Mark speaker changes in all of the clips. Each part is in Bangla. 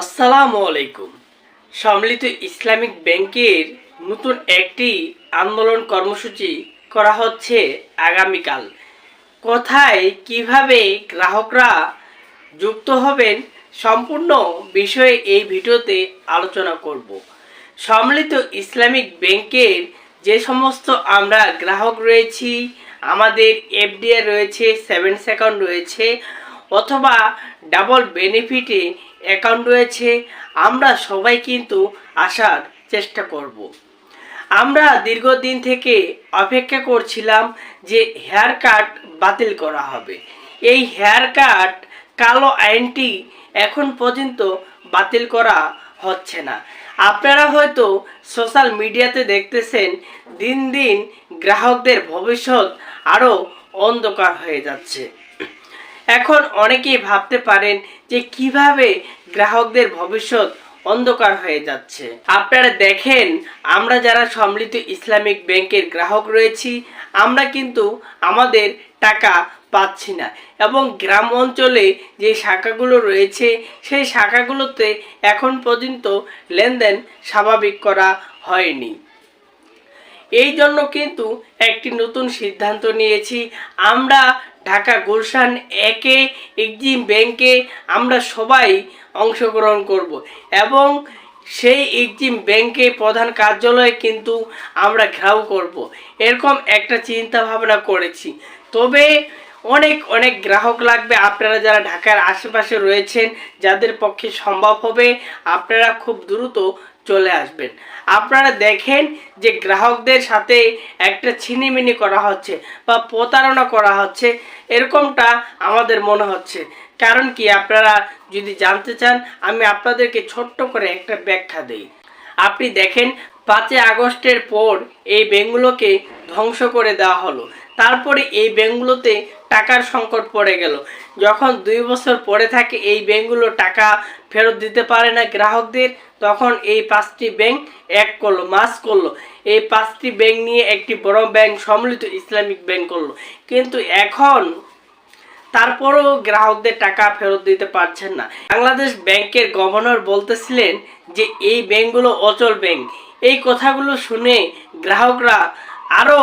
Speaker 1: আসসালামু আলাইকুম। সম্মিলিত ইসলামিক ব্যাংকের নতুন একটি আন্দোলন কর্মসূচি করা হচ্ছে আগামীকাল। কোথায় কিভাবে গ্রাহকরা যুক্ত হবেন সম্পূর্ণ বিষয়ে এই ভিডিওতে আলোচনা করব। সম্মিলিত ইসলামিক ব্যাংকের যে সমস্ত আমরা গ্রাহক রয়েছি, আমাদের এফডিআর রয়েছে, সেভিংস অ্যাকাউন্ট রয়েছে অথবা ডাবল বেনিফিটে অ্যাকাউন্ট রয়েছে, আমরা সবাই কিন্তু আসার চেষ্টা করব। আমরা দীর্ঘদিন থেকে অপেক্ষা করছিলাম যে হেয়ার কাট বাতিল করা হবে। এই হেয়ার কাট কালো আইনটি এখন পর্যন্ত বাতিল করা হচ্ছে না। আপনারা হয়তো সোশ্যাল মিডিয়াতে দেখতেছেন দিন দিন গ্রাহকদের ভবিষ্যৎ আরও অন্ধকার হয়ে যাচ্ছে। এখন অনেকেই ভাবতে পারেন যে কিভাবে গ্রাহকদের ভবিষ্যৎ অন্ধকার হয়ে যাচ্ছে। আপনারা দেখেন, আমরা যারা সম্মিলিত ইসলামিক ব্যাংকের গ্রাহক রয়েছি, আমরা কিন্তু আমাদের টাকা পাচ্ছি না এবং গ্রাম অঞ্চলে যে শাখাগুলো রয়েছে সেই শাখাগুলোতে এখন পর্যন্ত লেনদেন স্বাভাবিক করা হয়নি। এই জন্য কিন্তু একটি নতুন সিদ্ধান্ত নিয়েছি। আমরা ঢাকা গুলশান একে এক্সিম ব্যাংকে আমরা সবাই অংশগ্রহণ করব এবং সেই এক্সিম ব্যাংকে প্রধান কার্যালয়ে কিন্তু আমরা ঘেরাও করব, এরকম একটা চিন্তা ভাবনা করেছি। তবে অনেক গ্রাহক লাগবে। আপনারা যারা ঢাকার আশেপাশে রয়েছেন, যাদের পক্ষে সম্ভব হবে, আপনারা খুব দ্রুত চলে আসবেন। আপনারা দেখেন যে গ্রাহকদের সাথে একটা ছিনিমিনি করা হচ্ছে বা প্রতারণা করা হচ্ছে, এরকমটা আমাদের মনে হচ্ছে। কারণ কি, আপনারা যদি জানতে চান আমি আপনাদেরকে ছোট্ট করে একটা ব্যাখ্যা দেই। আপনি দেখেন 5 আগস্টের পর এই ব্যাংকগুলোকে ধ্বংস করে দেওয়া হলো। তারপরে এই ব্যাংকগুলোতে টাকার সংকট পড়ে গেল। যখন 2 বছর পরে থাকে এই ব্যাংকগুলো টাকা ফেরত দিতে পারে না গ্রাহকদের, তখন এই 5টি ব্যাংক এক করলো, মাস করলো। এই 5টি ব্যাংক নিয়ে একটি বড় ব্যাংক সম্মিলিত ইসলামিক ব্যাংক করলো। কিন্তু এখন তারপরও গ্রাহকদের টাকা ফেরত দিতে পারছেন না। বাংলাদেশ ব্যাংকের গভর্নর বলতেছিলেন যে এই ব্যাংকগুলো অচল ব্যাংক। এই কথাগুলো শুনে গ্রাহকরা আরও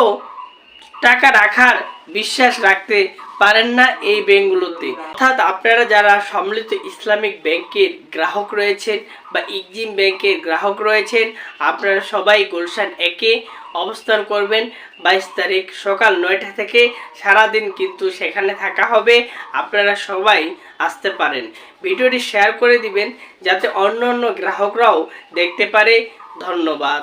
Speaker 1: টাকা রাখার বিশ্বাস রাখতে পারেন না এই ব্যাংকগুলোতে। অর্থাৎ আপনারা যারা সম্মিলিত ইসলামিক ব্যাংকের গ্রাহক রয়েছেন বা এক্সিম ব্যাংকের গ্রাহক রয়েছেন, আপনারা সবাই গুলশান একে অবস্থান করবেন 22 তারিখ সকাল 9টা থেকে। সারাদিন কিন্তু সেখানে থাকা হবে, আপনারা সবাই আসতে পারেন। ভিডিওটি শেয়ার করে দিবেন যাতে অন্য গ্রাহকরাও দেখতে পারে। ধন্যবাদ।